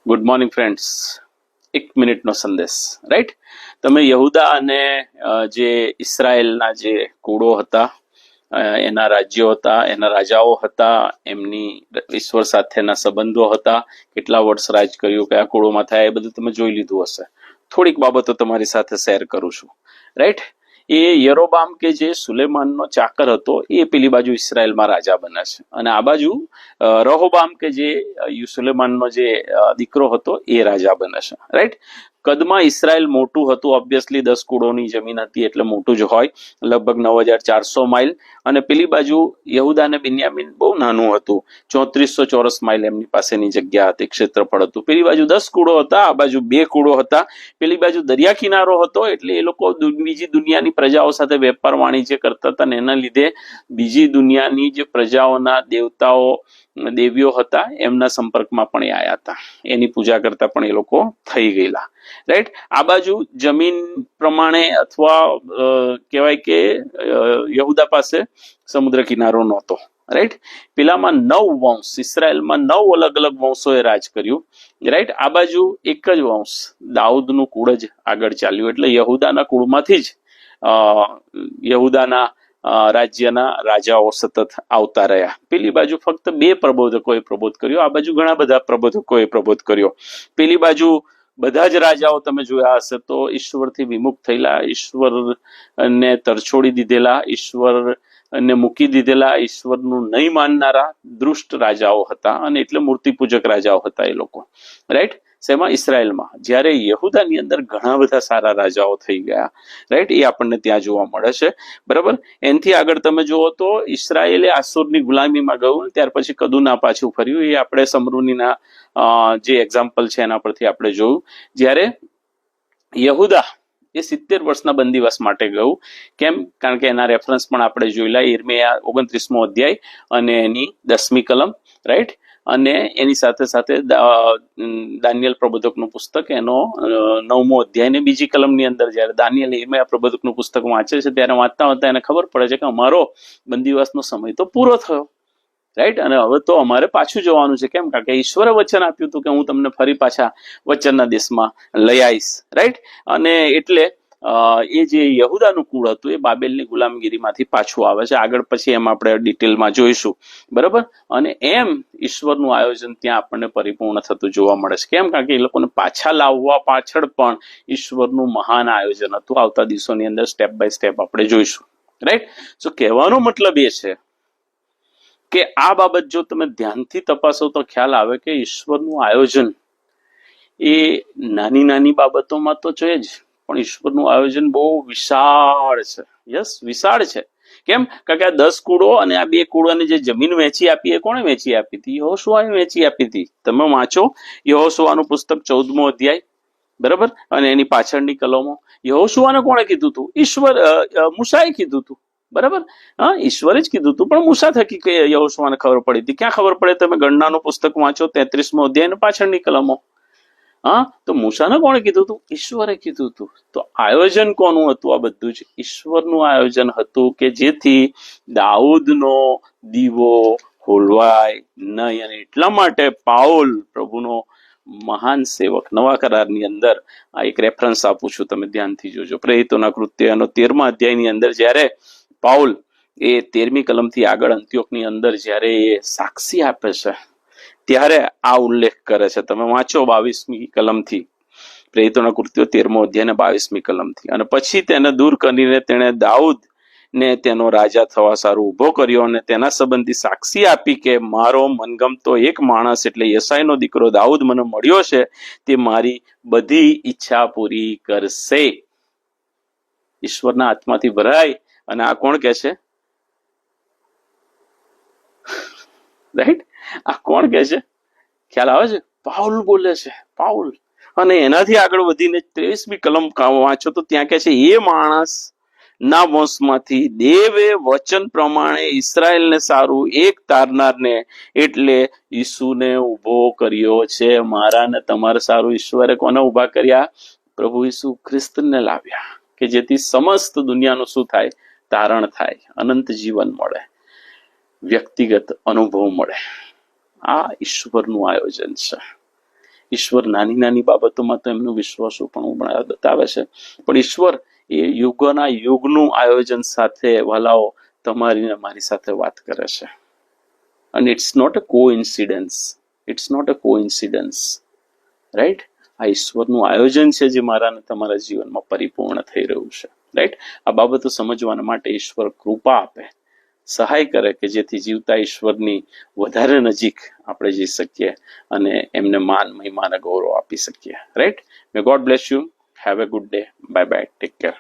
Good morning friends. 1 મિનિટનો સંદેશ. Right, તમે યહૂદા અને જે ઇસરાયેલના જે કુળો હતા, એના રાજ્યો હતા, એના રાજાઓ હતા, એમની ઈશ્વર સાથેના સંબંધો હતા, કેટલા વર્ષ રાજ કર્યું, કયા કુળોમાં થયા, એ બધું તમે જોઈ લીધું હશે. થોડીક બાબતો તમારી સાથે શેર કરું છું. રાઈટ, એ યરોબામ કે જે સુલેમાનનો ચાકર હતો એ પેલી બાજુ ઇસરાયેલમાં રાજા બને છે, અને આ બાજુ રહોબામ કે જે સુલેમાનનો જે દીકરો હતો એ રાજા બને છે. રાઈટ, કદમાં ઇસરાયેલ મોટું હતું, ઓબ્વિયસલી 10 કુળોની જમીન હતી એટલે મોટું જ હોય, લગભગ 9400 માઇલ. અને પેલી બાજુ યહૂદા અને બિન્યામીન બહુ નાનું હતું, 3400 ચોરસ માઇલ એમની પાસેની જગ્યા હતી, ક્ષેત્રફળ હતું. પેલી બાજુ 10 કુળો હતા, આ બાજુ 2 કુળો હતા. પેલી બાજુ દરિયા કિનારો હતો એટલે એ લોકો બીજી દુનિયાની પ્રજાઓ સાથે વેપાર વાણિજ્ય કરતા હતા, ને એના લીધે બીજી દુનિયાની જે પ્રજાઓના દેવતાઓ દેવીઓ હતા એમના સંપર્કમાં પણ એ આવ્યા હતા, એની પૂજા કરતા પણ એ લોકો થઈ ગયેલા. રાઈટ, આ બાજુ જમીન પ્રમાણે અથવા કહેવાય કે યહૂદા પાસે સમુદ્ર કિનારો નહોતો. રાઈટ, પેલામાં 9 વંશ, ઇસરાયેલમાં 9 અલગ અલગ વંશોએ રાજ કર્યું. રાઈટ, આ બાજુ એક જ વંશ દાઉદનું કુળ જ આગળ ચાલ્યું, એટલે યહૂદાના કુળમાંથી જ યહૂદાના રાજ્યના રાજાઓ સતત આવતા રહ્યા. પેલી બાજુ ફક્ત 2 પ્રબોધકોએ પ્રબોધ કર્યો, આ બાજુ ઘણા બધા પ્રબોધકોએ પ્રબોધ કર્યો. પેલી બાજુ બધા જ રાજાઓ તમે જોયા હશે તો ઈશ્વરથી વિમુખ થયેલા, ઈશ્વરને તરછોડી દીધેલા, ઈશ્વરને મૂકી દીધેલા, ઈશ્વરનું નહીં માનનારા દુષ્ટ રાજાઓ હતા, અને એટલે મૂર્તિપૂજક રાજાઓ હતા એ લોકો. રાઈટ, શેમાં? ઇસરાયેલમાં. જ્યારે યહૂદાની અંદર ઘણા બધા સારા રાજાઓ થઈ ગયા. રાઈટ, એ આપણને ત્યાં જોવા મળે છે. બરાબર, એનાથી આગળ તમે જુઓ તો ઇસરાયેલે આસુરની ગુલામીમાં ગયું, ત્યાર પછી કદુના પાછું ફર્યું. એ આપણે સમરૂનીના જે એક્ઝામ્પલ છે એના પરથી આપણે જોયું. જ્યારે યહૂદા એ 70 વર્ષના બંદીવાસ માટે ગયું. કેમ? કારણ કે એના રેફરન્સ પણ આપણે જોયેલા, યિર્મયાહ 29મો અધ્યાય અને એની 10મી કલમ. રાઈટ, અને એની સાથે સાથે દાનિયેલ પ્રબોધકનું પુસ્તક એનો 9મો અધ્યાય ને 2જી કલમની અંદર જ્યારે દાનિયેલ યિર્મયાહ પ્રબોધકનું પુસ્તક વાંચે છે ત્યારે વાંચતા વાંચતા એને ખબર પડે છે કે અમારો બંદીવાસનો સમય તો પૂરો થયો. રાઈટ, અને હવે તો અમારે પાછું જવાનું છે. કેમ? કારણ કે ઈશ્વરે વચન આપ્યું હતું કે હું તમને ફરી પાછા વચનના દેશમાં લઈ આવીશ. રાઈટ, અને એટલે એ જે યહૂદાનું કુળ હતું એ બાબેલની ગુલામગીરીમાંથી પાછું આવે છે. આગળ પછી એમ આપણે ડિટેલમાં જોઈશું. બરાબર, અને એમ ઈશ્વરનું આયોજન ત્યાં આપણને પરિપૂર્ણ થતું જોવા મળે છે. કેમ? કારણ કે એ લોકોને પાછા લાવવા પાછળ પણ ઈશ્વરનું મહાન આયોજન હતું. આવતા દિવસોની અંદર સ્ટેપ બાય સ્ટેપ આપણે જોઈશું. રાઈટ, તો કહેવાનો મતલબ એ છે કે આ બાબત જો તમે ધ્યાનથી તપાસો તો ખ્યાલ આવે કે ઈશ્વરનું આયોજન એ નાની નાની બાબતોમાં તો છે જ, પણ ઈશ્વરનું આયોજન બહુ વિશાળ છે. યસ, વિશાળ છે. કેમ? કારણ કે આ 10 કુળો અને આ 2 કુળોને જે જમીન વેચી આપી એ કોણે વેચી આપી હતી? યહોશુઆએ વેચી આપી હતી. તમે વાંચો યહોશુઆનું પુસ્તક 14મો અધ્યાય. બરાબર, અને એની પાછળની કલમો. યહોશુઆને કોણે કીધું હતું? ઈશ્વર, મૂસાએ કીધું હતું. બરાબર, હા, ઈશ્વરે જ કીધું હતું, પણ મૂસા થકી કે યહોશુઆને ખબર પડી હતી. ક્યાં ખબર પડે? તમે ગણનાનું પુસ્તક વાંચો 33મો અધ્યાય ને પાછળની કલમો. હા, તો મૂસાને કોણે કીધું હતું? ઈશ્વરે કીધું હતું. તો આયોજન કોનું હતું? આ બધું જ ઈશ્વરનું આયોજન હતું કે જેથી દાઉદનો દીવો હોલવાય નહીં. અને એટલા માટે પાઉલ, પ્રભુનો મહાન સેવક, નવા કરારની અંદર આ એક રેફરન્સ આપું છું, તમે ધ્યાનથી જોજો. પ્રેરિતોના કૃત્યનો 13મા અધ્યાયની અંદર જ્યારે પાઉલ એ 13મી કલમથી આગળ અંત્યોકની અંદર જ્યારે એ સાક્ષી આપે છે ત્યારે આ ઉલ્લેખ કરે છે. તમે વાંચો 22મી કલમથી, પ્રેરિતોના કૃત્યો 13મો અધ્યાય ને 22મી કલમથી. અને પછી તેને દૂર કરીને તેણે દાઉદ ને તેનો રાજા થવા સારું ઉભો કર્યો, અને તેના સંબંધી સાક્ષી આપી કે મારો મનગમતો એક માણસ એટલે યસાઈનો દીકરો દાઉદ મને મળ્યો છે, તે મારી બધી ઈચ્છા પૂરી કરશે. ઈશ્વરના આત્માથી ભરાય. અને આ કોણ કે છે? રાઈટ, આ કોણ કે છે? ખ્યાલ આવે છે? પાઉલ બોલે છે, પાઉલ. અને એનાથી આગળ વધીને 23મી કલમ વાંચો તો ત્યાં કે છે એ માણસ ના વંશમાંથી દેવે વચન પ્રમાણે ઇસરાયેલને સારું એક તારનારને એટલે ઈસુને ઉભો કર્યો છે. મારા ને તમારા સારું ઈશ્વરે કોને ઉભા કર્યા? પ્રભુ ઈસુ ખ્રિસ્તને લાવ્યા, કે જેથી સમસ્ત દુનિયાનું શું થાય? તારણ થાય, અનંત જીવન મળે, વ્યક્તિગત અનુભવ મળે. આ ઈશ્વરનું આયોજન છે. ઈશ્વર નાની નાની બાબતોમાં તો એમનો વિશ્વાસો પણ બતાવે છે, પણ ઈશ્વર એ યુગોના યુગનું આયોજન સાથે વાલાઓ તમારી ને મારી સાથે વાત કરે છે. અને it's not a coincidence, it's not a coincidence, right? આ ઈશ્વરનું આયોજન છે જે મારા અને તમારા જીવનમાં પરિપૂર્ણ થઈ રહ્યું છે, રાઈટ? આ બાબતો સમજવાના માટે ઈશ્વર કૃપા આપે, સહાય કરે કે જેથી જીવતા ઈશ્વરની વધારે નજીક આપણે જઈ શકીએ અને એમને માન, મહિમા અને ગૌરવ આપી શકીએ, right? May God bless you. Have a good day. Bye bye. Take care.